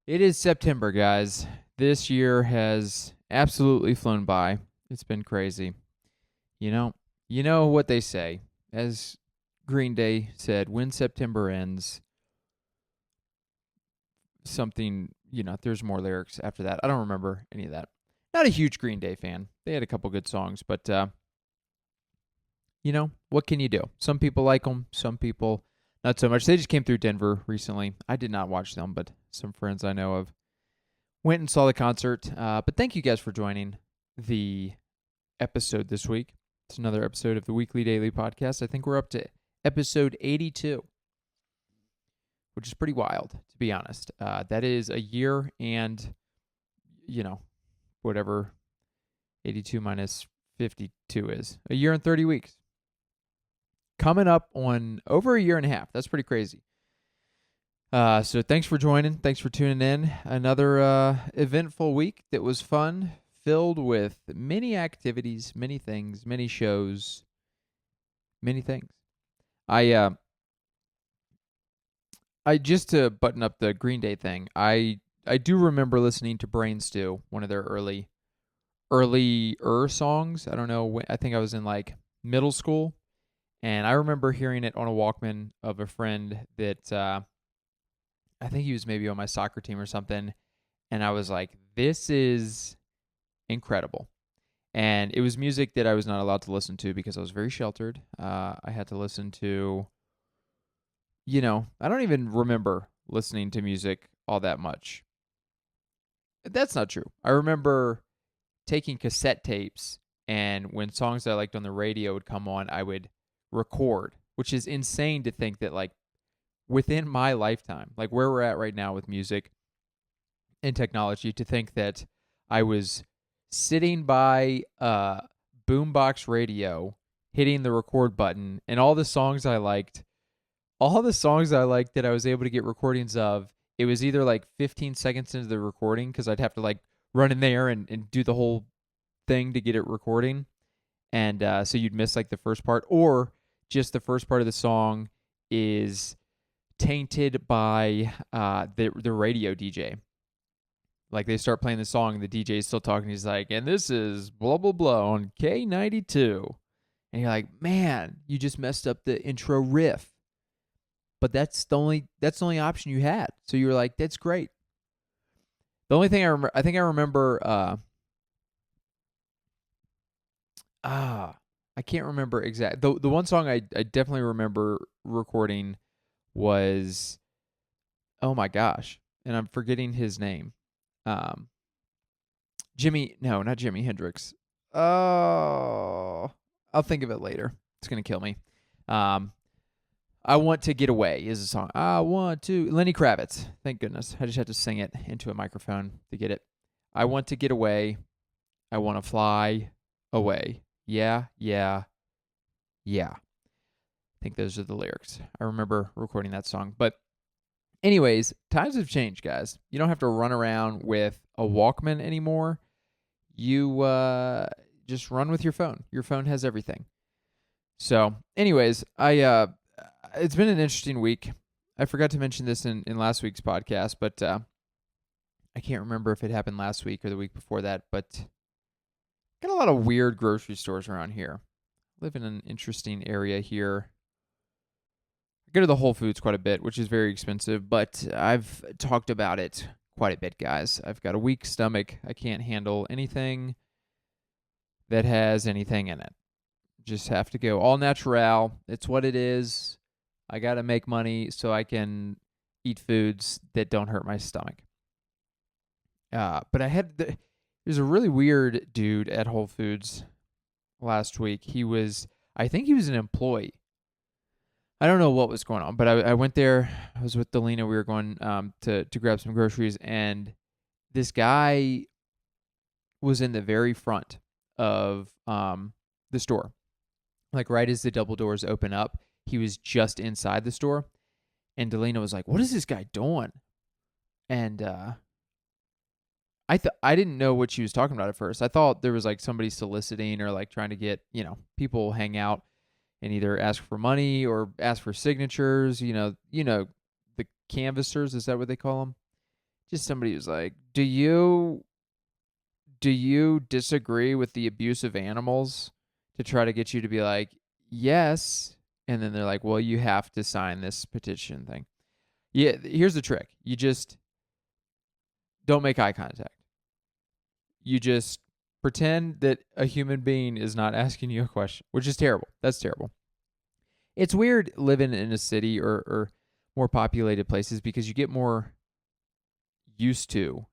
It is September, guys. This year has absolutely flown by. It's been crazy. You know, you know what they say. As Green Day said, when September ends, there's more lyrics after that. I don't remember any of that. Not a huge Green Day fan. They had a couple good songs, but what can you do? Some people like them, some people not so much. They just came through Denver recently. I did not watch them, but some friends I know of went and saw the concert. But thank you guys for joining the episode this week. It's another episode of the Weekly Daily Podcast. I think we're up to episode 82, which is pretty wild, to be honest. That is a year and, whatever 82 minus 52 is. A year and 30 weeks. Coming up on over a year and a half. That's pretty crazy. So thanks for joining. Thanks for tuning in. Another eventful week that was fun, filled with many activities, many things, many shows, many things. I just to button up the Green Day thing. I do remember listening to Brain Stew, one of their earlier songs. I don't know when, I think I was in like middle school, and I remember hearing it on a Walkman of a friend that I think he was maybe on my soccer team or something, and I was like, this is incredible. And it was music that I was not allowed to listen to because I was very sheltered. I had to listen to, I don't even remember listening to music all that much. That's not true. I remember taking cassette tapes, and when songs I liked on the radio would come on, I would record, which is insane to think that, like, within my lifetime, like where we're at right now with music and technology, to think that I was sitting by a boombox radio, hitting the record button, and all the songs I liked that I was able to get recordings of, it was either like 15 seconds into the recording because I'd have to like run in there and do the whole thing to get it recording. And so you'd miss like the first part, or just the first part of the song is tainted by the radio DJ. Like they start playing the song and the DJ is still talking. He's like, and this is blah, blah, blah on K92. And you're like, man, you just messed up the intro riff. But that's the only option you had. So you were like, that's great. The only thing I think I remember, I can't remember exact. The one song I definitely remember recording was, oh my gosh, and I'm forgetting his name. Not Jimi Hendrix. Oh, I'll think of it later. It's gonna kill me. I Want to Get Away is a song. I want to. Lenny Kravitz. Thank goodness. I just had to sing it into a microphone to get it. I want to get away. I want to fly away. Yeah, yeah, yeah. I think those are the lyrics. I remember recording that song. But anyways, times have changed, guys. You don't have to run around with a Walkman anymore. You just run with your phone. Your phone has everything. So, anyways, it's been an interesting week. I forgot to mention this in last week's podcast, but I can't remember if it happened last week or the week before that, but got a lot of weird grocery stores around here. I live in an interesting area here. I go to the Whole Foods quite a bit, which is very expensive, but I've talked about it quite a bit, guys. I've got a weak stomach. I can't handle anything that has anything in it. Just have to go all natural. It's what it is. I got to make money so I can eat foods that don't hurt my stomach. But there's a really weird dude at Whole Foods last week. I think he was an employee. I don't know what was going on, but I went there. I was with Dailey. We were going to grab some groceries, and this guy was in the very front of the store. Like right as the double doors open up, he was just inside the store. And Delina was like, what is this guy doing? And I didn't know what she was talking about at first. I thought there was like somebody soliciting or like trying to get, people hang out and either ask for money or ask for signatures, the canvassers, is that what they call them? just somebody who's like, do you disagree with the abuse of animals, to try to get you to be like, yes. And then they're like, well, you have to sign this petition thing. Yeah, here's the trick. You just don't make eye contact. You just pretend that a human being is not asking you a question, which is terrible. That's terrible. It's weird living in a city or more populated places because you get more used to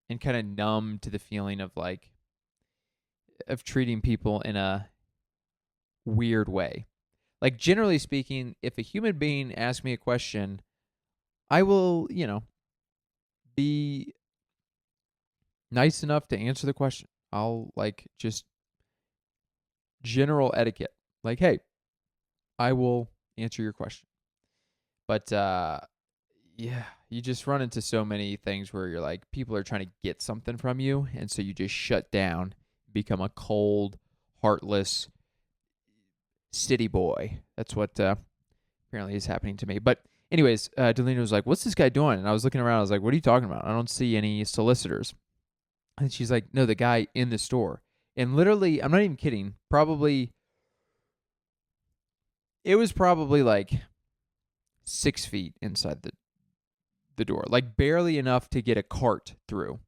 and kind of numb to the feeling of like of treating people in a weird way. Like, generally speaking, if a human being asks me a question, I will, be nice enough to answer the question. I'll like just general etiquette. Like, hey, I will answer your question. But yeah, you just run into so many things where you're like, people are trying to get something from you, and so you just shut down, become a cold, heartless city boy. That's what apparently is happening to me. But anyways, Delina was like, what's this guy doing? And I was looking around. I was like, what are you talking about? I don't see any solicitors. And she's like, no, the guy in the store. And literally, I'm not even kidding, it was probably like 6 feet inside the door, like barely enough to get a cart through.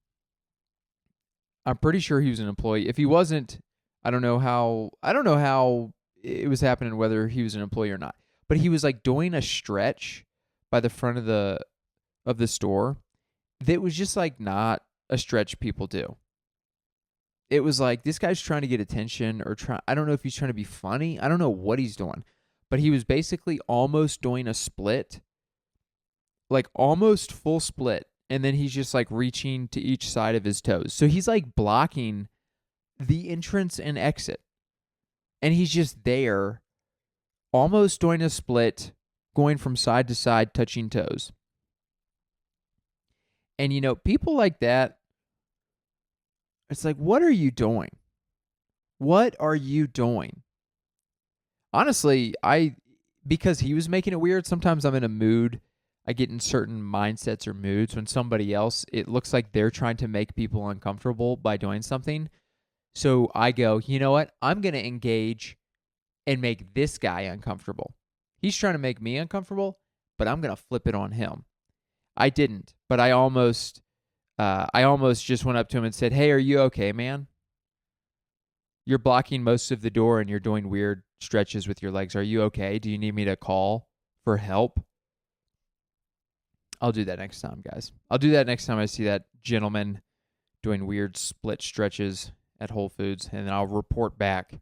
I'm pretty sure he was an employee. If he wasn't, I don't know how it was happening, whether he was an employee or not. But he was like doing a stretch by the front of the store that was just like not a stretch people do. It was like, this guy's trying to get attention, or I don't know if he's trying to be funny. I don't know what he's doing. But he was basically almost doing a split, like almost full split, and then he's just like reaching to each side of his toes. So he's like blocking the entrance and exit. And he's just there, almost doing a split, going from side to side, touching toes. And people like that, it's like, what are you doing? What are you doing? Honestly, because he was making it weird, sometimes I'm in a mood. I get in certain mindsets or moods when somebody else, it looks like they're trying to make people uncomfortable by doing something. So I go, you know what? I'm going to engage and make this guy uncomfortable. He's trying to make me uncomfortable, but I'm going to flip it on him. I didn't, but I almost just went up to him and said, hey, are you okay, man? You're blocking most of the door and you're doing weird stretches with your legs. Are you okay? Do you need me to call for help? I'll do that next time, guys. I'll do that next time I see that gentleman doing weird split stretches at Whole Foods, and then I'll report back.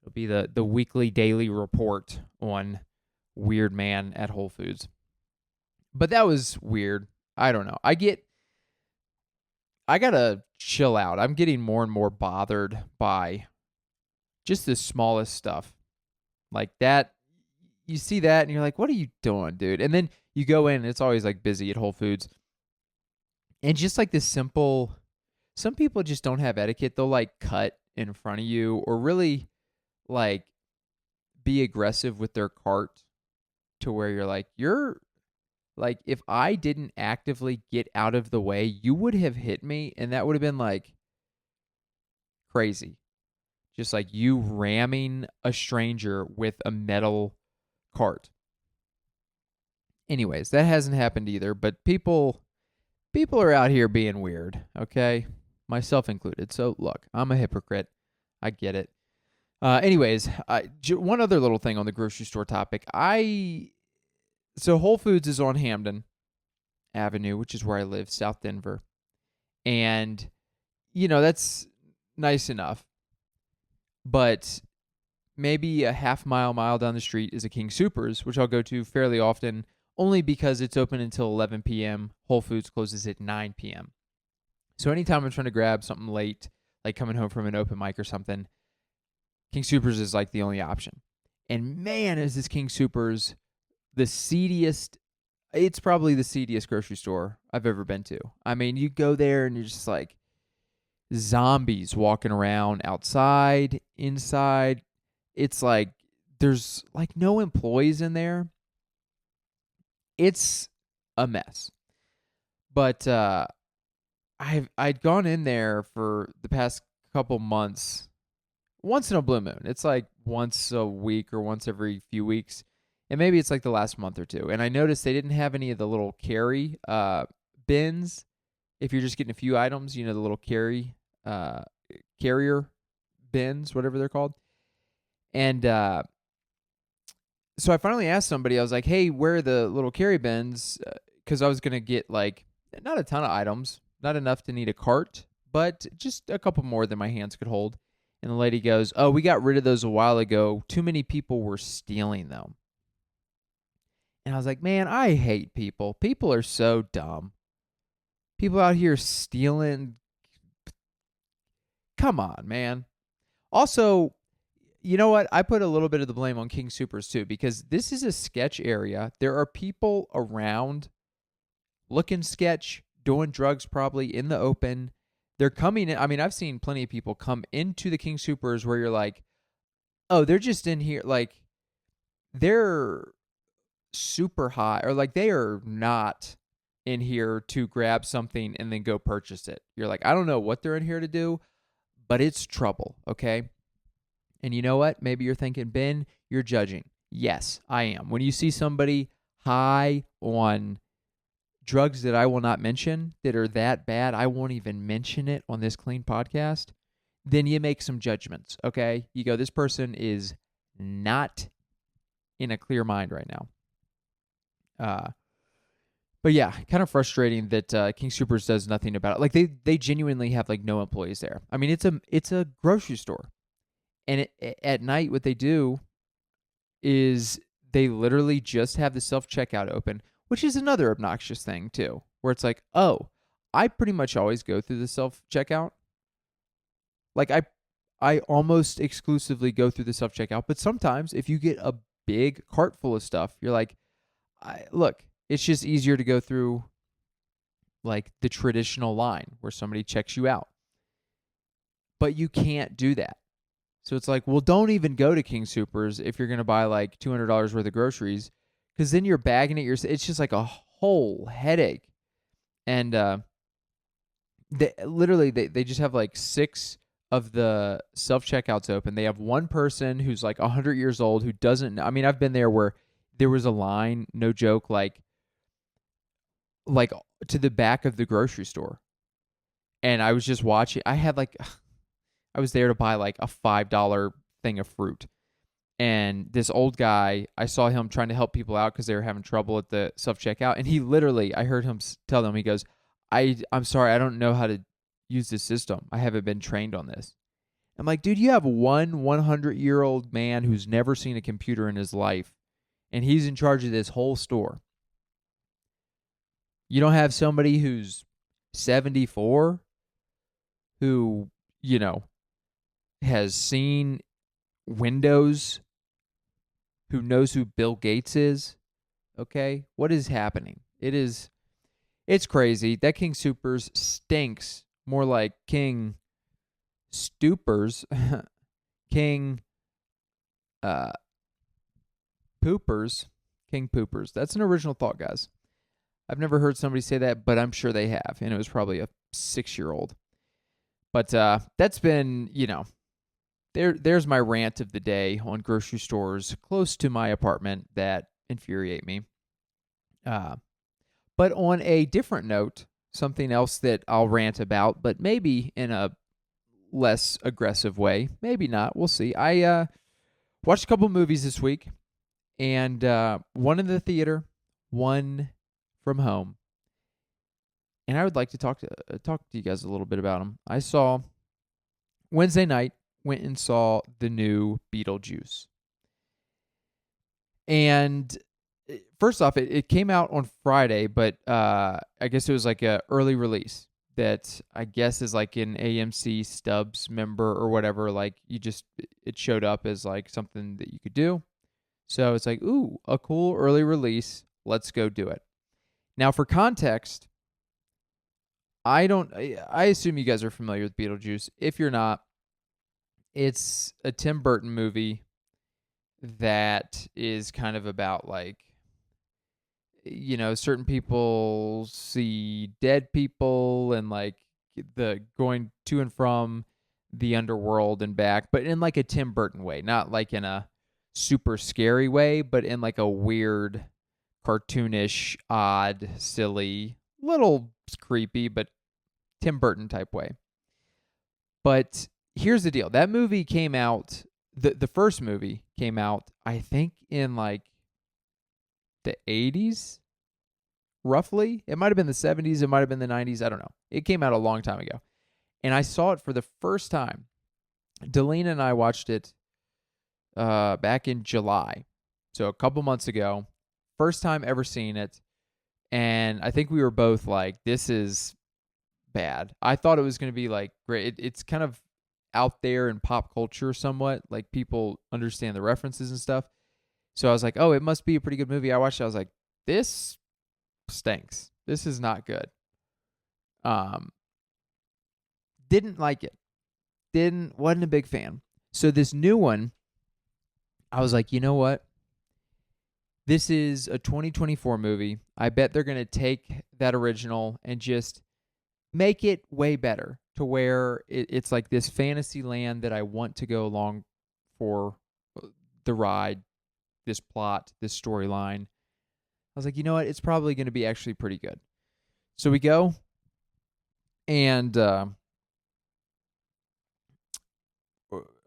It'll be the weekly daily report on weird man at Whole Foods. But that was weird. I don't know. I gotta chill out. I'm getting more and more bothered by just the smallest stuff. Like that, you see that and you're like, what are you doing, dude? And then you go in and it's always like busy at Whole Foods. And just like this simple, some people just don't have etiquette. They'll like cut in front of you, or really like be aggressive with their cart, to where you're like, if I didn't actively get out of the way, you would have hit me, and that would have been like crazy. Just like you ramming a stranger with a metal cart. Anyways, that hasn't happened either, but people are out here being weird, okay? Myself included. So look, I'm a hypocrite. I get it. Anyways, one other little thing on the grocery store topic. So Whole Foods is on Hampden Avenue, which is where I live, South Denver. And, that's nice enough. But maybe a half mile down the street is a King Soopers, which I'll go to fairly often, only because it's open until 11 p.m. Whole Foods closes at 9 p.m. So anytime I'm trying to grab something late, like coming home from an open mic or something, King Soopers is like the only option. And man, is this King Soopers the seediest. It's probably the seediest grocery store I've ever been to. I mean, you go there and you're just like zombies walking around outside, inside. It's like there's like no employees in there. It's a mess. But I'd gone in there for the past couple months, once in a blue moon. It's like once a week or once every few weeks. And maybe it's like the last month or two. And I noticed they didn't have any of the little carry bins. If you're just getting a few items, the little uh, carrier bins, whatever they're called. And so I finally asked somebody, I was like, hey, where are the little carry bins? Because I was going to get like not a ton of items, not enough to need a cart, but just a couple more than my hands could hold. And the lady goes, oh, we got rid of those a while ago. Too many people were stealing them. And I was like, man, I hate people. People are so dumb. People out here stealing. Come on, man. Also, you know what? I put a little bit of the blame on King Supers too, because this is a sketch area. There are people around looking sketch, doing drugs probably in the open. They're coming in. I mean, I've seen plenty of people come into the King Supers where you're like, oh, they're just in here. Like, they're super high, or like they are not in here to grab something and then go purchase it. You're like, I don't know what they're in here to do, but it's trouble, okay? And you know what? Maybe you're thinking, Ben, you're judging. Yes, I am. When you see somebody high on drugs that I will not mention, that are that bad, I won't even mention it on this clean podcast, then you make some judgments, okay? You go, this person is not in a clear mind right now. But yeah, kind of frustrating that King Supers does nothing about it. Like they genuinely have like no employees there. I mean, it's a grocery store. And at night, what they do is they literally just have the self-checkout open, which is another obnoxious thing, too, where it's like, oh, I pretty much always go through the self-checkout. Like, I almost exclusively go through the self-checkout, but sometimes if you get a big cart full of stuff, you're like, look, it's just easier to go through, like, the traditional line where somebody checks you out. But you can't do that. So it's like, well, don't even go to King Supers if you're going to buy like $200 worth of groceries, because then you're bagging it yourself. It's just like a whole headache. And they just have like 6 of the self-checkouts open. They have one person who's like 100 years old who doesn't know. I mean, I've been there where there was a line, no joke, like to the back of the grocery store. And I was just watching. I was there to buy like a $5 thing of fruit. And this old guy, I saw him trying to help people out because they were having trouble at the self-checkout. And he literally, I heard him tell them, he goes, I'm sorry, I don't know how to use this system. I haven't been trained on this. I'm like, dude, you have one 100-year-old man who's never seen a computer in his life, and he's in charge of this whole store. You don't have somebody who's 74 who, has seen Windows, who knows who Bill Gates is. Okay? What is happening? It's crazy. That King Supers stinks more like King Stoopers, King Poopers, King Poopers. That's an original thought, guys. I've never heard somebody say that, but I'm sure they have, and it was probably a 6-year-old. But that's been, there's my rant of the day on grocery stores close to my apartment that infuriate me. But on a different note, something else that I'll rant about, but maybe in a less aggressive way, maybe not. We'll see. I watched a couple movies this week, and one in the theater, one from home. And I would like to talk to you guys a little bit about them. I saw Wednesday night, went and saw the new Beetlejuice. And first off, it came out on Friday, but I guess it was like a early release that I guess is like an AMC Stubs member or whatever. Like it showed up as like something that you could do. So it's like, ooh, a cool early release. Let's go do it. Now for context, I assume you guys are familiar with Beetlejuice. If you're not, it's a Tim Burton movie that is kind of about like, certain people see dead people and like the going to and from the underworld and back, but in like a Tim Burton way, not like in a super scary way, but in like a weird, cartoonish, odd, silly, little creepy, but Tim Burton type way. But here's the deal. That movie came out, the first movie came out, I think, in like the 80s, roughly. It might have been the 70s. It might have been the 90s. I don't know. It came out a long time ago. And I saw it for the first time. Dailey and I watched it back in July. So a couple months ago. First time ever seeing it. And I think we were both like, this is bad. I thought it was going to be like great. It's kind of out there in pop culture somewhat. Like people understand the references and stuff. So I was like, oh, it must be a pretty good movie. I watched it. I was like, this stinks. This is not good. Didn't like it. Wasn't a big fan. So this new one, I was like, you know what? This is a 2024 movie. I bet they're going to take that original and just make it way better to where it's like this fantasy land that I want to go along for the ride, this plot, this storyline. I was like, you know what? It's probably going to be actually pretty good. So we go, and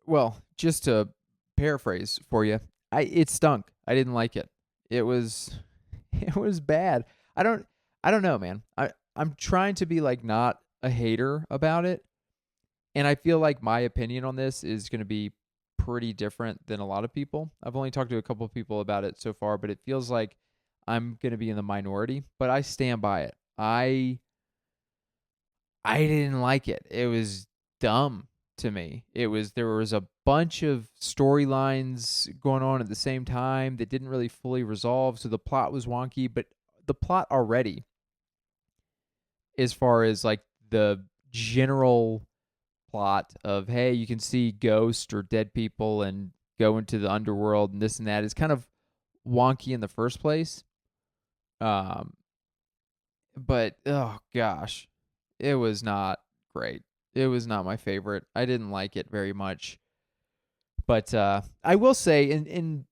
well, just to paraphrase for you, it stunk. I didn't like it. It was bad. I don't know, man. I'm trying to be like not a hater about it, and I feel like my opinion on this is going to be pretty different than a lot of people. I've only talked to a couple of people about it so far, but it feels like I'm going to be in the minority, but I stand by it. I didn't like it. It was dumb to me. There was a bunch of storylines going on at the same time that didn't really fully resolve, so the plot was wonky, but the plot already, as far as like the general plot of, hey, you can see ghosts or dead people and go into the underworld and this and that, is kind of wonky in the first place. But oh gosh, it was not great. It was not my favorite. I didn't like it very much. But I will say, in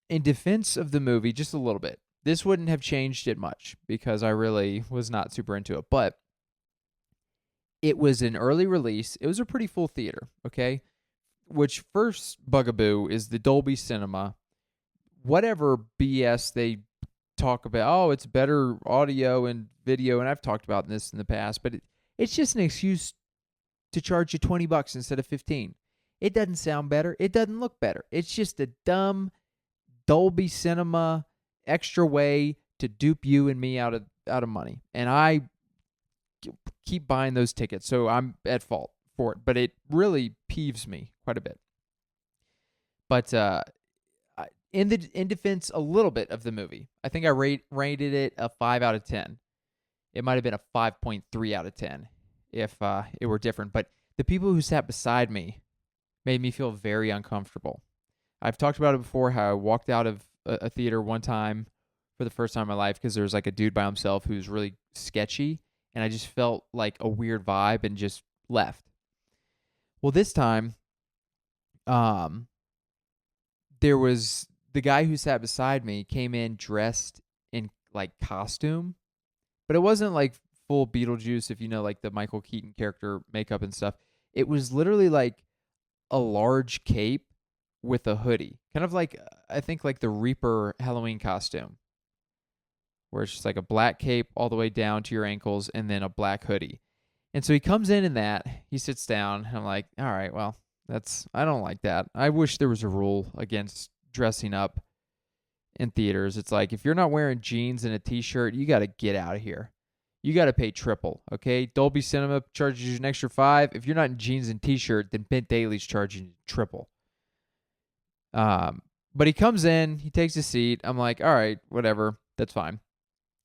defense of the movie, just a little bit, this wouldn't have changed it much because I really was not super into it. But it was an early release. It was a pretty full theater, okay? Which first bugaboo is the Dolby Cinema. Whatever BS they talk about, oh, it's better audio and video, and I've talked about this in the past, but it's just an excuse to charge you $20 instead of $15. It doesn't sound better. It doesn't look better. It's just a dumb Dolby Cinema extra way to dupe you and me out of money. And I keep buying those tickets, so I'm at fault for it. But it really peeves me quite a bit. But in defense a little bit of the movie, I think I rated it a 5 out of 10. It might have been a 5.3 out of 10 if it were different. But the people who sat beside me made me feel very uncomfortable. I've talked about it before, how I walked out of a theater one time for the first time in my life because there was like a dude by himself who's really sketchy, and I just felt like a weird vibe and just left. Well, this time, there was the guy who sat beside me came in dressed in like costume, but it wasn't like full Beetlejuice, if you know, like the Michael Keaton character makeup and stuff. It was literally like a large cape with a hoodie, kind of like, I think, like the Reaper Halloween costume, where it's just like a black cape all the way down to your ankles and then a black hoodie. And so he comes in that, he sits down, and I'm like, all right, well, I don't like that. I wish there was a rule against dressing up in theaters. It's like, if you're not wearing jeans and a t-shirt, you got to get out of here. You got to pay triple, okay? Dolby Cinema charges you an extra $5. If you're not in jeans and t-shirt, then Ben Dailey's charging you triple. But he comes in, he takes a seat. I'm like, all right, whatever, that's fine.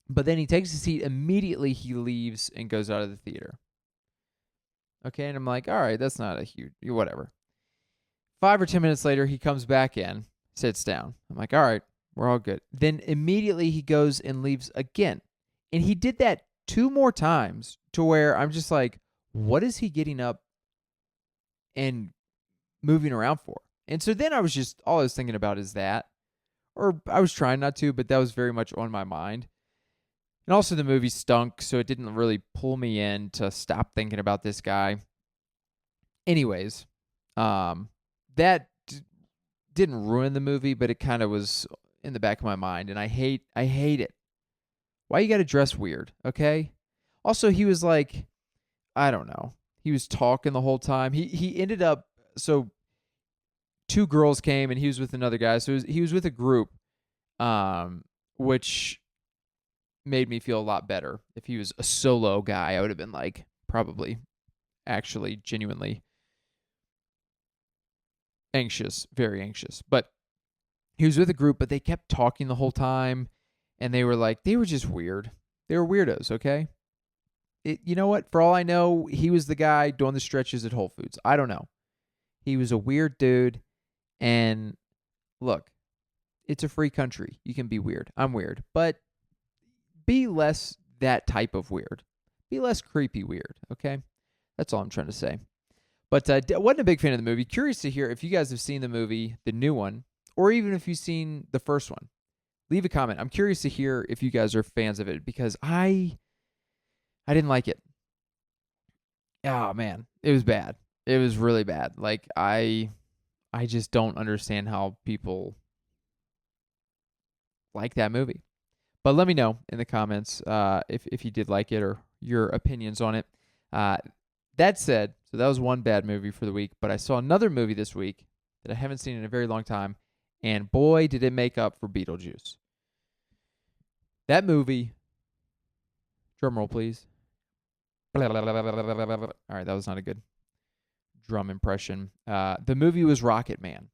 But then he takes a seat, immediately he leaves and goes out of the theater. Okay, and I'm like, all right, that's not a huge, whatever. 5 or 10 minutes later, he comes back in, sits down. I'm like, all right, We're all good. Then immediately he goes and leaves again. And he did that 2 more times to where I'm just like, what is he getting up and moving around for? And so then all I was thinking about is that, or I was trying not to, but that was very much on my mind. And also the movie stunk, so it didn't really pull me in to stop thinking about this guy. Anyways, that didn't ruin the movie, but it kind of was in the back of my mind, and I hate it. Why you got to dress weird, okay? Also, he was like, I don't know. He was talking the whole time. He ended up, so 2 girls came and he was with another guy. So he was with a group, which made me feel a lot better. If he was a solo guy, I would have been like, probably, actually, genuinely anxious, very anxious. But he was with a group, but they kept talking the whole time, and they were just weird. They were weirdos, okay? You know what? For all I know, he was the guy doing the stretches at Whole Foods. I don't know. He was a weird dude, and look, it's a free country. You can be weird. I'm weird, but be less that type of weird. Be less creepy weird, okay? That's all I'm trying to say. But wasn't a big fan of the movie. Curious to hear if you guys have seen the movie, the new one, or even if you've seen the first one. Leave a comment. I'm curious to hear if you guys are fans of it, because I didn't like it. Oh man, it was bad. It was really bad. Like I just don't understand how people like that movie. But let me know in the comments if you did like it or your opinions on it. That said, so that was one bad movie for the week, but I saw another movie this week that I haven't seen in a very long time, and boy, did it make up for Beetlejuice. That movie, drum roll please. All right, that was not a good drum impression. The movie was Rocket Man,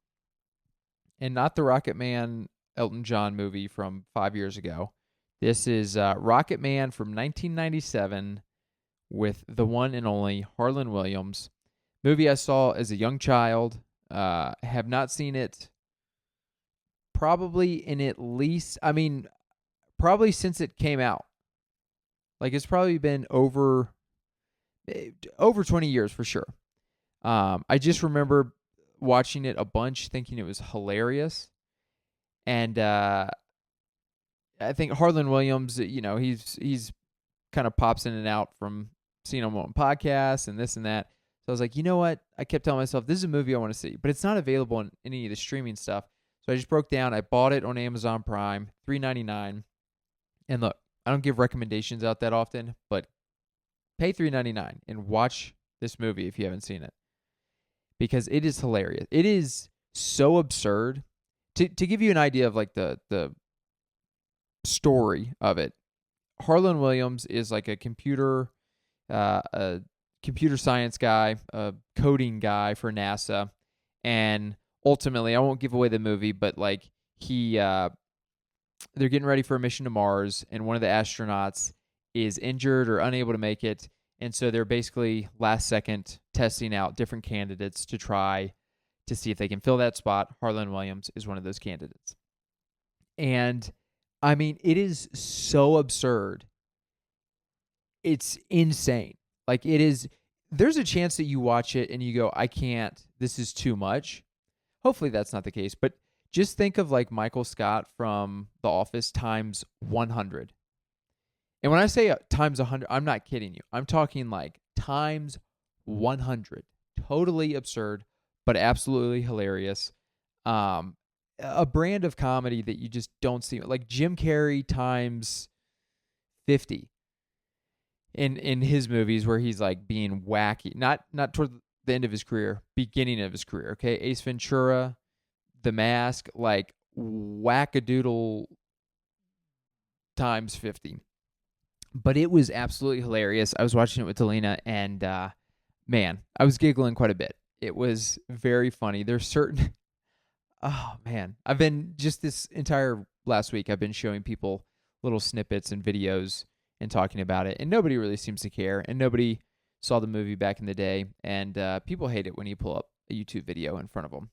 and not the Rocket Man Elton John movie from 5 years ago. This is Rocket Man from 1997 with the one and only Harlan Williams. Movie I saw as a young child. Have not seen it probably since it came out. Like it's probably been over 20 years for sure. I just remember watching it a bunch, thinking it was hilarious. And I think Harlan Williams, he's kind of pops in and out from seeing him on podcasts and this and that. So I was like, you know what? I kept telling myself, this is a movie I want to see, but it's not available on any of the streaming stuff. So I just broke down. I bought it on Amazon Prime, $3.99. And look, I don't give recommendations out that often, but pay $3.99 and watch this movie if you haven't seen it, because it is hilarious. It is so absurd. To give you an idea of like the story of it, Harlan Williams is like a computer science guy, a coding guy for NASA, and ultimately, I won't give away the movie, but like they're getting ready for a mission to Mars, and one of the astronauts is injured or unable to make it, and so they're basically last second testing out different candidates to try to see if they can fill that spot. Harlan Williams is one of those candidates. And I mean, it is so absurd. It's insane. Like it is, there's a chance that you watch it and you go, I can't, this is too much. Hopefully that's not the case, but just think of like Michael Scott from The Office times 100. And when I say times 100, I'm not kidding you. I'm talking like times 100. Totally absurd, but absolutely hilarious. A brand of comedy that you just don't see, like Jim Carrey times 50 in his movies, where he's like being wacky, not toward the end of his career, beginning of his career. Okay, Ace Ventura, The Mask, like wackadoodle times 50. But it was absolutely hilarious. I was watching it with Delina, and man, I was giggling quite a bit. It was very funny. There's certain, oh man, I've been just this entire last week, I've been showing people little snippets and videos and talking about it, and nobody really seems to care, and nobody saw the movie back in the day, and people hate it when you pull up a YouTube video in front of them.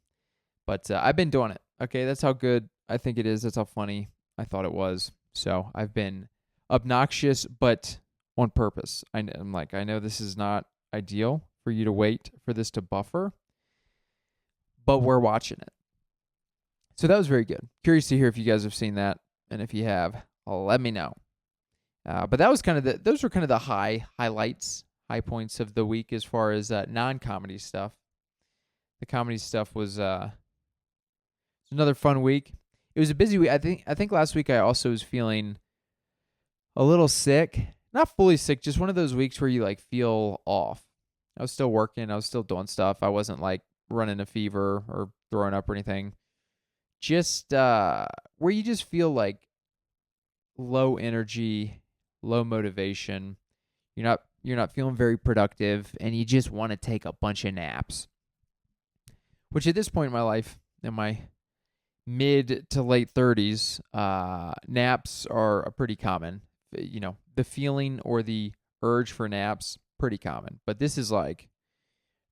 But I've been doing it. Okay, that's how good I think it is. That's how funny I thought it was. So I've been obnoxious, but on purpose. I'm like, I know this is not ideal for you to wait for this to buffer, but we're watching it. So that was very good. Curious to hear if you guys have seen that, and if you have, let me know. But that was kind of those were kind of the highlights, high points of the week as far as non-comedy stuff. The comedy stuff was another fun week. It was a busy week. I think last week I also was feeling a little sick. Not fully sick, just one of those weeks where you like feel off. I was still working, I was still doing stuff. I wasn't like running a fever or throwing up or anything. Just where you just feel like low energy, low motivation. You're not feeling very productive, and you just want to take a bunch of naps. Which at this point in my life, in my mid to late 30s, naps are pretty common. You know, the feeling or the urge for naps, pretty common. But this is like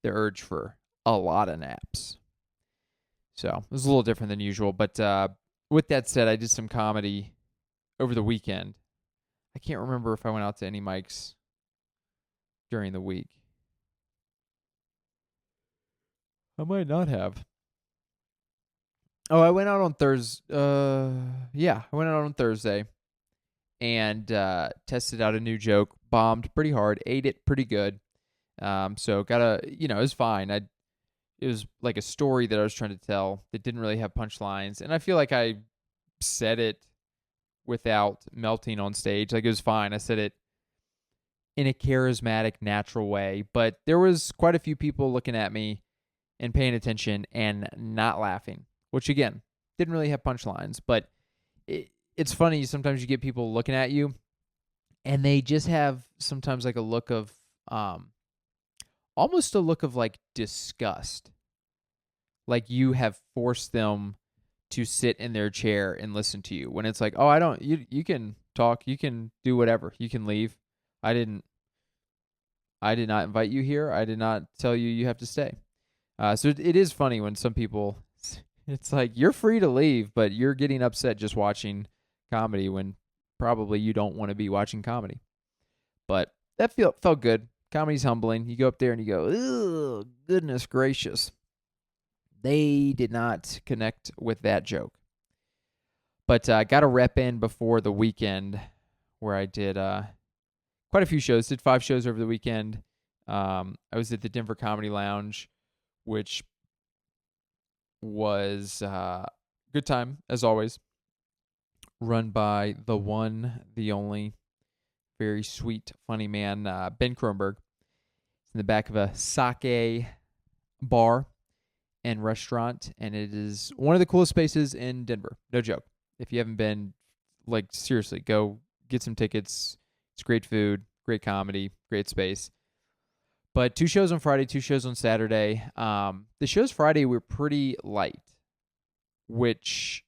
the urge for a lot of naps. So it was a little different than usual. But with that said, I did some comedy over the weekend. I can't remember if I went out to any mics during the week. I might not have. Oh, I went out on Thursday. Yeah, I went out on Thursday and tested out a new joke. Bombed pretty hard. Ate it pretty good. So it was fine. It was like a story that I was trying to tell that didn't really have punchlines, and I feel like I said it without melting on stage. Like, it was fine. I said it in a charismatic, natural way, but there was quite a few people looking at me and paying attention and not laughing, which again, didn't really have punchlines, but it's funny. Sometimes you get people looking at you and they just have sometimes like a look of, almost a look of like disgust. Like you have forced them to sit in their chair and listen to you, when it's like, oh, you can talk, you can do whatever, you can leave. I did not invite you here. I did not tell you you have to stay. So it is funny when some people, it's like, you're free to leave, but you're getting upset just watching comedy when probably you don't want to be watching comedy. But that felt good. Comedy's humbling. You go up there and you go, "Ugh, goodness gracious." They did not connect with that joke. But I got a rep in before the weekend where I did quite a few shows. Did 5 shows over the weekend. I was at the Denver Comedy Lounge, which was good time, as always. Run by the one, the only, very sweet, funny man, Ben Kronberg. It's in the back of a sake bar and restaurant, and it is one of the coolest spaces in Denver. No joke. If you haven't been, like, seriously, go get some tickets. It's great food, great comedy, great space. But 2 shows on Friday, 2 shows on Saturday. The shows Friday were pretty light, which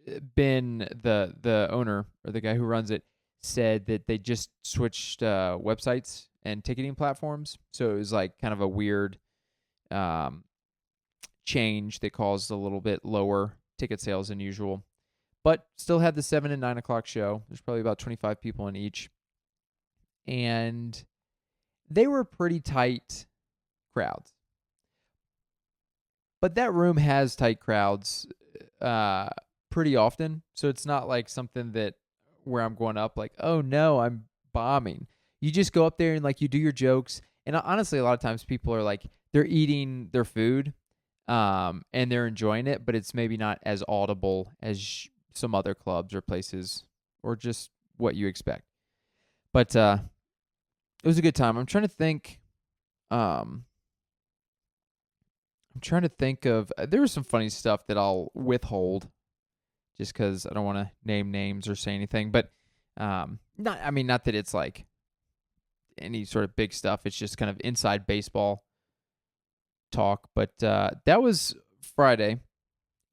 Ben, the owner, or the guy who runs it, said that they just switched websites and ticketing platforms. So it was like kind of a weird change that caused a little bit lower ticket sales than usual. But still had the 7 and 9 o'clock show. There's probably about 25 people in each. And they were pretty tight crowds. But that room has tight crowds pretty often. So it's not like something that where I'm going up like, oh no, I'm bombing. You just go up there and like you do your jokes. And honestly, a lot of times people are like, they're eating their food and they're enjoying it, but it's maybe not as audible as some other clubs or places or just what you expect. But it was a good time. I'm trying to think of, there was some funny stuff that I'll withhold just because I don't want to name names or say anything, but not that it's like any sort of big stuff. It's just kind of inside baseball talk. But that was Friday.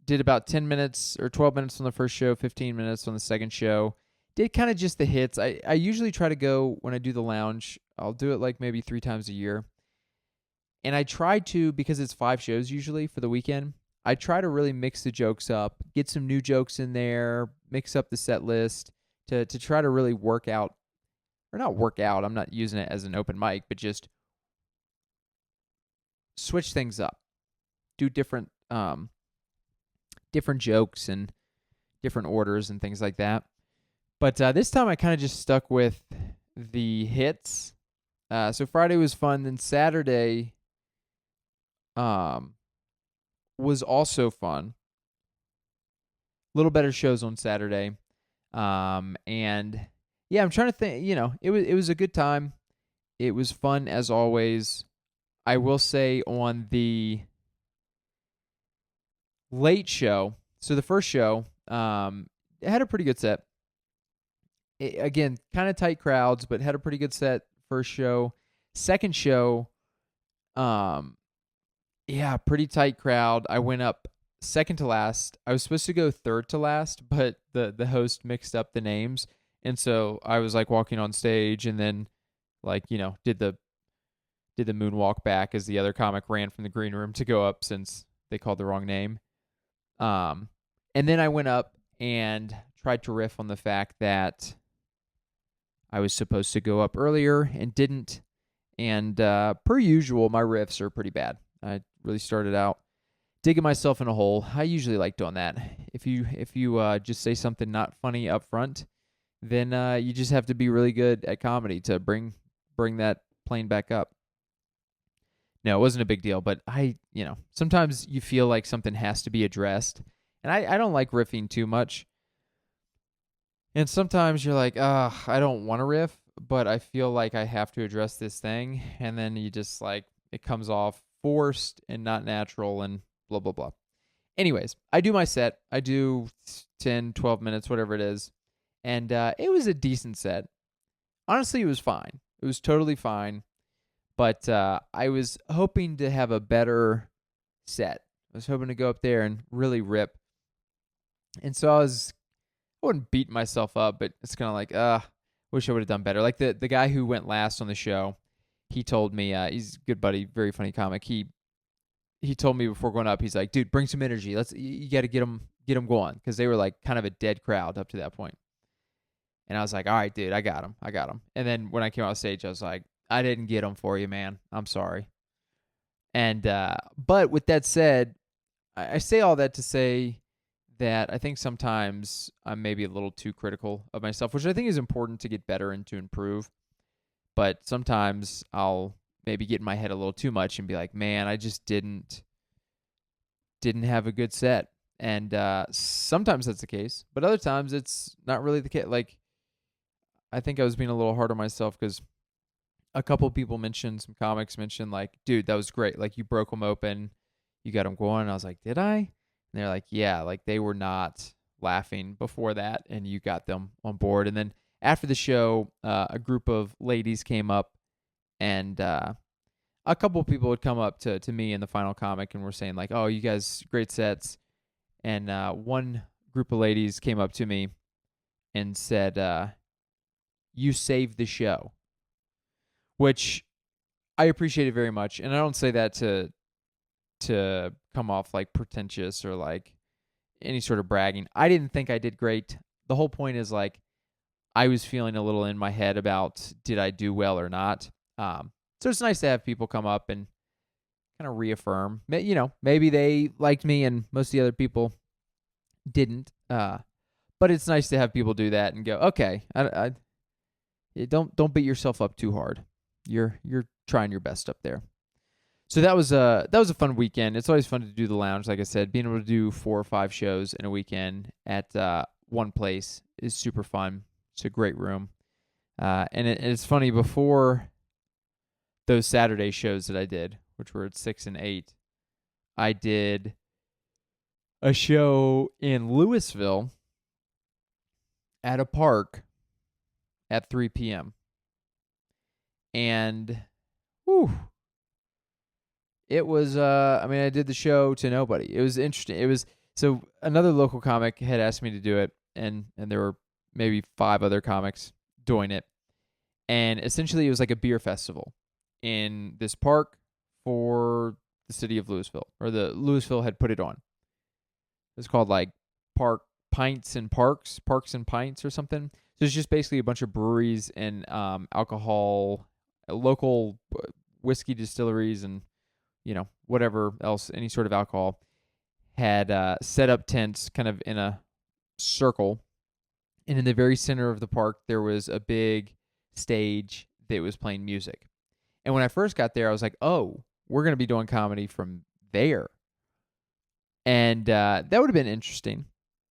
Did about 10 minutes or 12 minutes on the first show, 15 minutes on the second show. Did kind of just the hits. I usually try to go when I do the lounge. I'll do it like maybe 3 times a year. And I try to, because it's 5 shows usually for the weekend, I try to really mix the jokes up, get some new jokes in there, mix up the set list to try to really work out, or not work out, I'm not using it as an open mic, but just switch things up. Do different jokes and different orders and things like that. But this time I kind of just stuck with the hits. So Friday was fun. Then Saturday was also fun. A little better shows on Saturday. And yeah, I'm trying to think, it was a good time. It was fun as always. I will say on the late show, so the first show, it had a pretty good set. Again, kind of tight crowds, but had a pretty good set first show. Second show, pretty tight crowd. I went up second to last. I was supposed to go third to last, but the host mixed up the names. And so I was like walking on stage and then did the moonwalk back as the other comic ran from the green room to go up since they called the wrong name. And then I went up and tried to riff on the fact that I was supposed to go up earlier and didn't. And per usual, my riffs are pretty bad. I really started out digging myself in a hole. I usually like doing that. If you just say something not funny up front, then you just have to be really good at comedy to bring that plane back up. No, it wasn't a big deal, but sometimes you feel like something has to be addressed. And I don't like riffing too much. And sometimes you're like, I don't want to riff, but I feel like I have to address this thing. And then you just it comes off forced and not natural and blah, blah, blah. Anyways, I do my set. I do 10, 12 minutes, whatever it is. And it was a decent set. Honestly, it was fine. It was totally fine. But I was hoping to have a better set. I was hoping to go up there and really rip. And so I wouldn't beat myself up, but it's kind of like, wish I would have done better. Like the guy who went last on the show, he told me, he's a good buddy, very funny comic. He told me before going up, he's like, dude, bring some energy. You got to get them going, because they were like kind of a dead crowd up to that point. And I was like, all right, dude, I got him. And then when I came off stage, I was like, I didn't get them for you, man. I'm sorry. And but with that said, I say all that to say that I think sometimes I'm maybe a little too critical of myself, which I think is important to get better and to improve. But sometimes I'll maybe get in my head a little too much and be like, man, I just didn't have a good set. And sometimes that's the case, but other times it's not really the case. Like, I think I was being a little hard on myself because a couple of people some comics mentioned like, dude, that was great. Like, you broke them open, you got them going. And I was like, did I? And they're like, yeah, like they were not laughing before that, and you got them on board. And then after the show, a group of ladies came up, and a couple of people would come up to me in the final comic and were saying like, oh, you guys, great sets. And one group of ladies came up to me and said, you saved the show, which I appreciated very much. And I don't say that to come off like pretentious or like any sort of bragging. I didn't think I did great. The whole point is like, I was feeling a little in my head about did I do well or not. So it's nice to have people come up and kind of reaffirm. Maybe they liked me and most of the other people didn't. But it's nice to have people do that and go, okay, don't beat yourself up too hard. You're trying your best up there. So that was a fun weekend. It's always fun to do the lounge. Like I said, being able to do 4 or 5 shows in a weekend at one place is super fun. It's a great room. And it's funny, before those Saturday shows that I did, which were at 6 and 8, I did a show in Louisville at a park at 3 p.m. And it was I did the show to nobody. It was interesting. So another local comic had asked me to do it, and there were maybe 5 other comics doing it. And essentially it was like a beer festival in this park for the city of Louisville, or the Louisville had put it on. It's called like Parks and Pints or something. So it's just basically a bunch of breweries and alcohol, local whiskey distilleries, and whatever else, any sort of alcohol, had set up tents kind of in a circle. And in the very center of the park, there was a big stage that was playing music. And when I first got there, I was like, oh, we're going to be doing comedy from there. And that would have been interesting.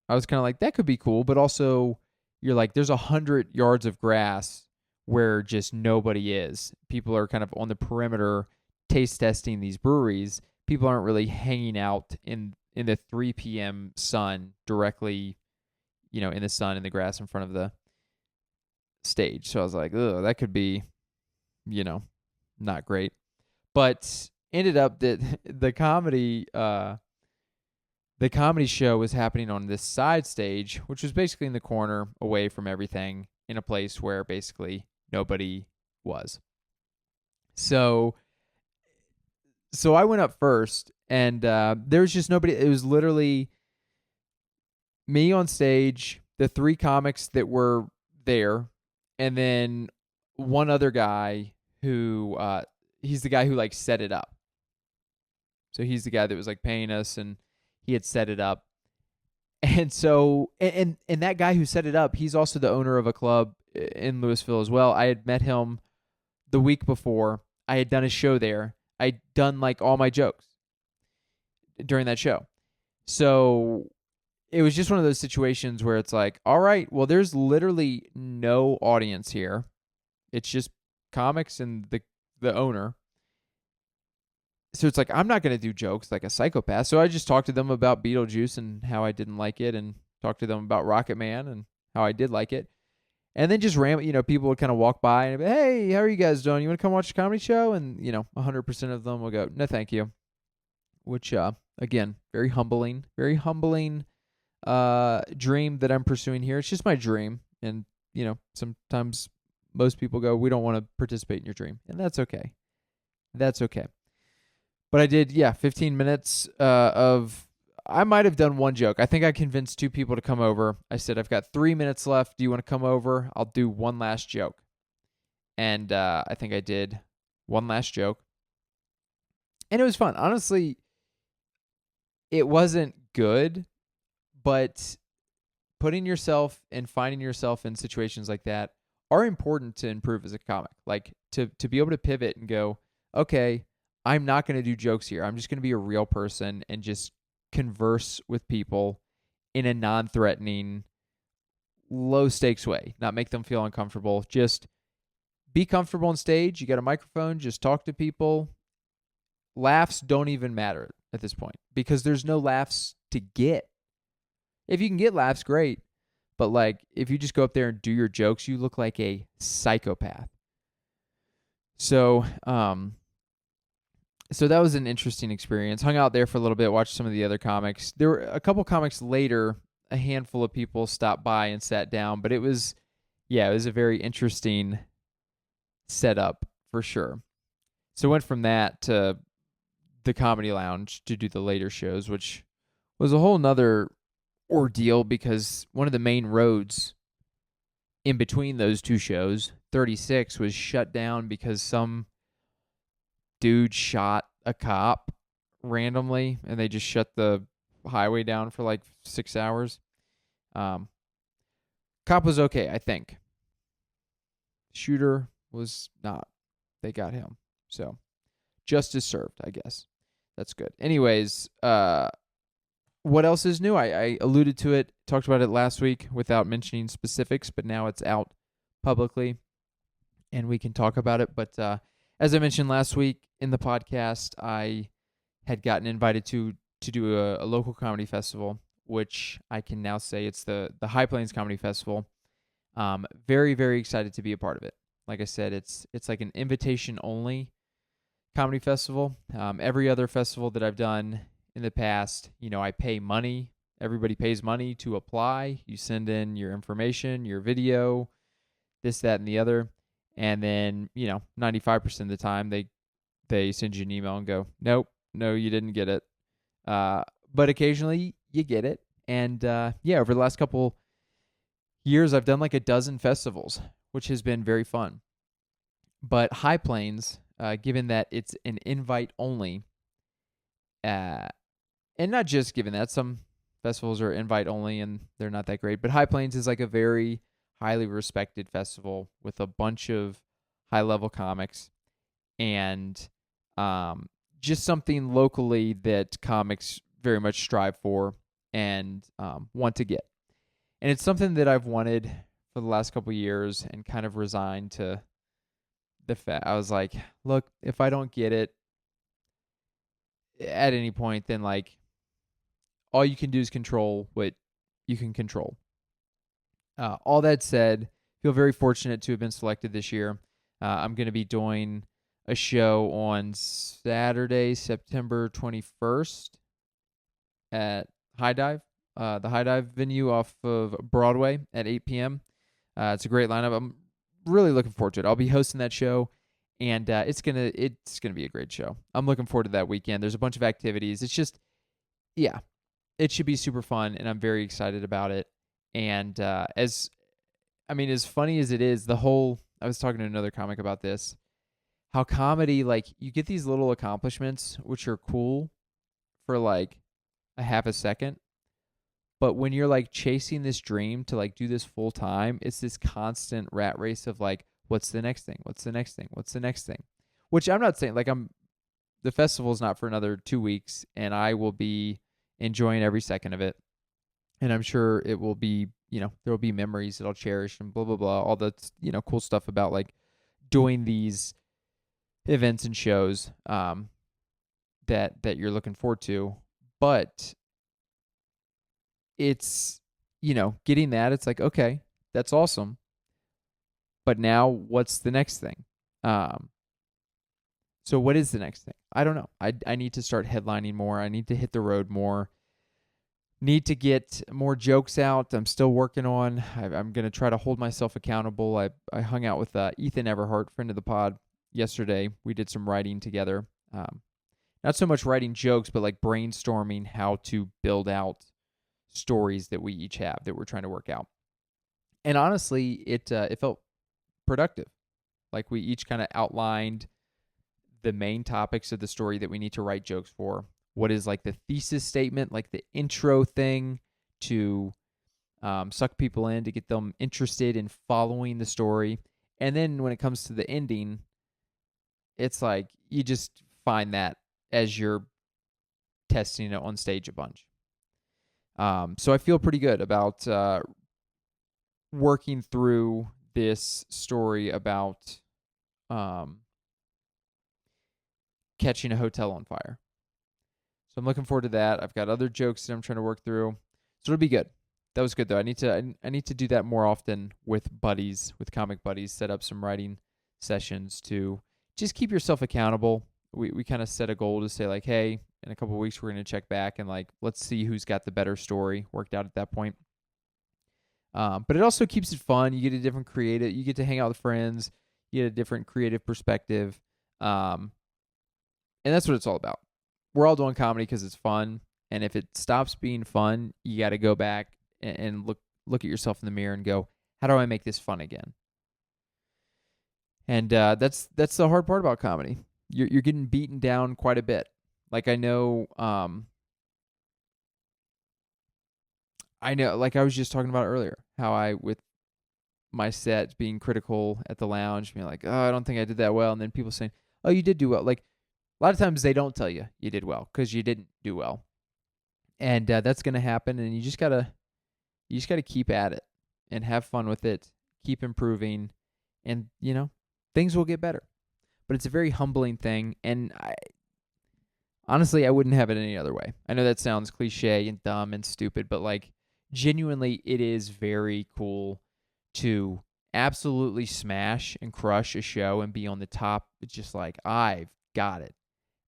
I was kind of like, that could be cool. But also, you're like, there's 100 yards of grass where just nobody is. People are kind of on the perimeter taste testing these breweries. People aren't really hanging out in the 3 p.m. sun directly, in the sun, in the grass in front of the stage. So I was like, oh, that could be, not great. But ended up that the comedy show was happening on this side stage, which was basically in the corner away from everything, in a place where basically nobody was. So I went up first, and there was just nobody. It was literally me on stage, the 3 comics that were there, and then one other guy who he's the guy who like set it up. So he's the guy that was like paying us, and he had set it up. And so and that guy who set it up, he's also the owner of a club in Louisville as well. I had met him the week before. I had done a show there. I'd done like all my jokes during that show. So it was just one of those situations where it's like, all right, well, there's literally no audience here. It's just comics and the owner. So it's like, I'm not going to do jokes like a psychopath. So I just talked to them about Beetlejuice and how I didn't like it, and talked to them about Rocket Man and how I did like it. And then just people would kind of walk by and be, hey, how are you guys doing? You want to come watch a comedy show? And, 100% of them will go, no, thank you. Which, again, very humbling dream that I'm pursuing here. It's just my dream. And, sometimes most people go, we don't want to participate in your dream. And that's okay. That's okay. But I did, 15 minutes I might have done one joke. I think I convinced 2 people to come over. I said, I've got 3 minutes left. Do you want to come over? I'll do one last joke. And I think I did one last joke. And it was fun. Honestly, it wasn't good, but putting yourself and finding yourself in situations like that are important to improve as a comic. Like to be able to pivot and go, okay, I'm not going to do jokes here. I'm just going to be a real person and just converse with people in a non-threatening, low-stakes way. Not make them feel uncomfortable. Just be comfortable on stage. You got a microphone. Just talk to people. Laughs don't even matter at this point because there's no laughs to get. If you can get laughs, great. But like, if you just go up there and do your jokes, you look like a psychopath. So that was an interesting experience. Hung out there for a little bit, watched some of the other comics. There were a couple comics later, a handful of people stopped by and sat down, but it was a very interesting setup for sure. So went from that to the Comedy Lounge to do the later shows, which was a whole nother ordeal because one of the main roads in between those 2 shows, 36, was shut down because some dude shot a cop randomly, and they just shut the highway down for like 6 hours. Cop was okay, I think. Shooter was not. They got him. So, justice served, I guess. That's good. Anyways, what else is new? I alluded to it, talked about it last week without mentioning specifics, but now it's out publicly, and we can talk about it. But as I mentioned last week in the podcast, I had gotten invited to do a local comedy festival, which I can now say it's the High Plains Comedy Festival. Very, very excited to be a part of it. Like I said, it's like an invitation-only comedy festival. Every other festival that I've done in the past, I pay money. Everybody pays money to apply. You send in your information, your video, this, that, and the other. And then, 95% of the time they send you an email and go, nope, no, you didn't get it. But occasionally you get it. And yeah, over the last couple years, I've done like a dozen festivals, which has been very fun. But High Plains, given that it's an invite only, uh, and not just given that some festivals are invite only and they're not that great, but High Plains is like a very highly respected festival with a bunch of high level comics and um, just something locally that comics very much strive for and want to get. And it's something that I've wanted for the last couple of years and kind of resigned to the fact. I was like, look, if I don't get it at any point, then like all you can do is control what you can control. All that said, feel very fortunate to have been selected this year. I'm going to be doing a show on Saturday, September 21st at High Dive, the High Dive venue off of Broadway at 8 p.m. It's a great lineup. I'm really looking forward to it. I'll be hosting that show, and it's gonna be a great show. I'm looking forward to that weekend. There's a bunch of activities. It's just, yeah, it should be super fun, and I'm very excited about it. And as funny as it is, I was talking to another comic about this, how comedy, like, you get these little accomplishments, which are cool for like a half a second. But when you're like chasing this dream to like do this full time, it's this constant rat race of like, what's the next thing? What's the next thing? What's the next thing? Which I'm not saying like the festival's not for another 2 weeks, and I will be enjoying every second of it. And I'm sure it will be, there will be memories that I'll cherish and blah, blah, blah, all the, cool stuff about like doing these events and shows that you're looking forward to. But it's, getting that, it's like, okay, that's awesome. But now what's the next thing? So what is the next thing? I don't know. I need to start headlining more. I need to hit the road more. Need to get more jokes out. I'm still working on. I'm going to try to hold myself accountable. I hung out with Ethan Everhart, friend of the pod, yesterday. We did some writing together. Not so much writing jokes, but like brainstorming how to build out stories that we each have that we're trying to work out. And honestly, it felt productive. Like we each kind of outlined the main topics of the story that we need to write jokes for. What is like the thesis statement, like the intro thing to suck people in, to get them interested in following the story. And then when it comes to the ending, it's like you just find that as you're testing it on stage a bunch. So I feel pretty good about working through this story about catching a hotel on fire. So I'm looking forward to that. I've got other jokes that I'm trying to work through. So it'll be good. That was good though. I need to do that more often with buddies, with comic buddies, set up some writing sessions to just keep yourself accountable. We kind of set a goal to say like, hey, in a couple of weeks we're going to check back and like let's see who's got the better story worked out at that point. But it also keeps it fun. You get a different creative. You get to hang out with friends. You get a different creative perspective. And that's what it's all about. We're all doing comedy because it's fun. And if it stops being fun, you got to go back and look at yourself in the mirror and go, how do I make this fun again? And that's the hard part about comedy. You're getting beaten down quite a bit. Like I know, like I was just talking about earlier, how I, with my set being critical at the lounge, being like, oh, I don't think I did that well. And then people saying, oh, you did do well. Like a lot of times they don't tell you did well because you didn't do well. And that's going to happen. And you just got to keep at it and have fun with it, keep improving, and, things will get better. But it's a very humbling thing. And honestly, I wouldn't have it any other way. I know that sounds cliche and dumb and stupid, but like genuinely, it is very cool to absolutely smash and crush a show and be on the top. It's just like, I've got it.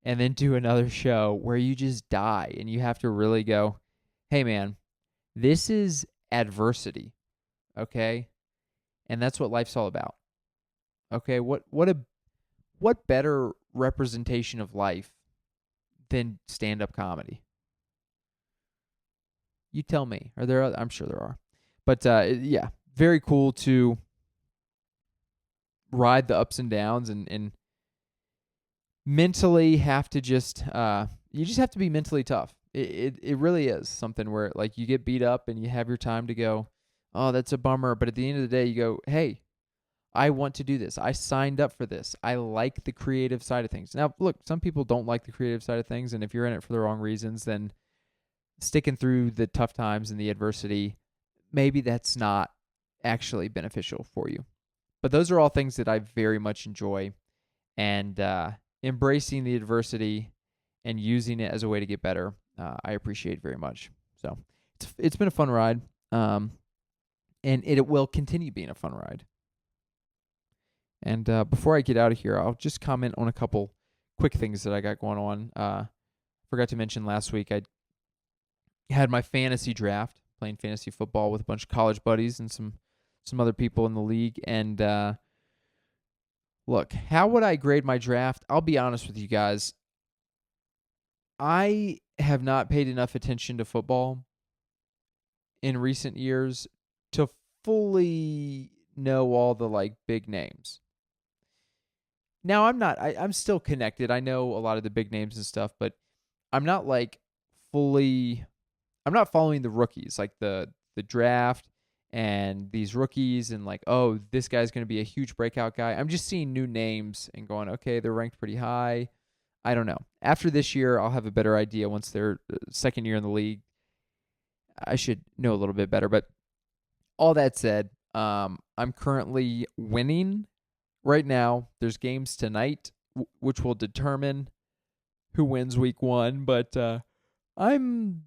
And then do another show where you just die and you have to really go, hey man, this is adversity. Okay? And that's what life's all about. Okay? What better representation of life than stand-up comedy? You tell me. Are there? I'm sure there are. But yeah, very cool to ride the ups and downs and mentally have to just you just have to be mentally tough. It really is something where like you get beat up and you have your time to go, oh, that's a bummer. But at the end of the day, you go, hey, I want to do this. I signed up for this. I like the creative side of things. Now, look, some people don't like the creative side of things, and if you're in it for the wrong reasons, then sticking through the tough times and the adversity, maybe that's not actually beneficial for you. But those are all things that I very much enjoy, and embracing the adversity and using it as a way to get better, I appreciate very much. So it's been a fun ride, and it will continue being a fun ride. And before I get out of here, I'll just comment on a couple quick things that I got going on. Forgot to mention last week I had my fantasy draft, playing fantasy football with a bunch of college buddies and some other people in the league. And look, how would I grade my draft? I'll be honest with you guys. I have not paid enough attention to football in recent years to fully know all the like big names. Now I'm still connected. I know a lot of the big names and stuff, but I'm not like I'm not following the rookies, like the draft and these rookies and like, oh, this guy's going to be a huge breakout guy. I'm just seeing new names and going, okay, they're ranked pretty high. I don't know. After this year, I'll have a better idea once they're second year in the league. I should know a little bit better. But all that said, I'm currently winning right now. There's games tonight, which will determine who wins week 1. But I'm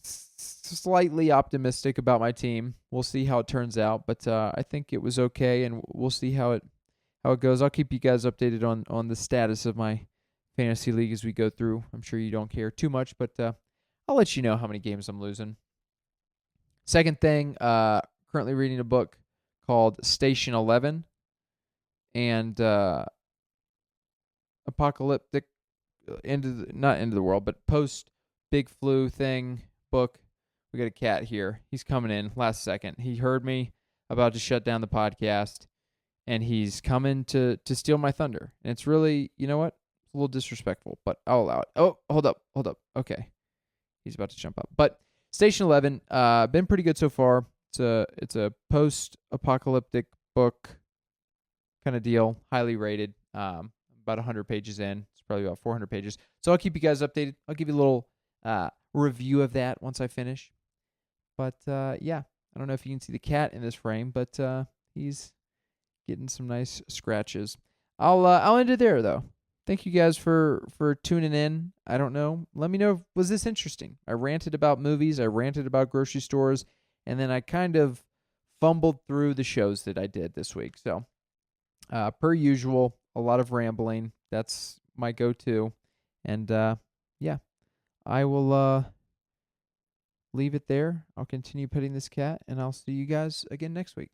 slightly optimistic about my team. We'll see how it turns out. But I think it was okay, and we'll see how it goes. I'll keep you guys updated on the status of my fantasy league as we go through. I'm sure you don't care too much, but I'll let you know how many games I'm losing. Second thing, currently reading a book called Station 11 and apocalyptic not end of the world, but post big flu thing book. We got a cat here. He's coming in last second. He heard me about to shut down the podcast, and he's coming to steal my thunder. And it's really, you know what? It's a little disrespectful, but I'll allow it. Oh, hold up. Okay. He's about to jump up. But Station 11, been pretty good so far. It's a post-apocalyptic book kind of deal, highly rated. About 100 pages in. It's probably about 400 pages. So I'll keep you guys updated. I'll give you a little review of that once I finish. But yeah, I don't know if you can see the cat in this frame, but he's getting some nice scratches. I'll end it there though. Thank you guys for tuning in. I don't know. Let me know, was this interesting? I ranted about movies, I ranted about grocery stores, and then I kind of fumbled through the shows that I did this week. So, per usual, a lot of rambling. That's my go-to. And yeah, I will leave it there. I'll continue petting this cat, and I'll see you guys again next week.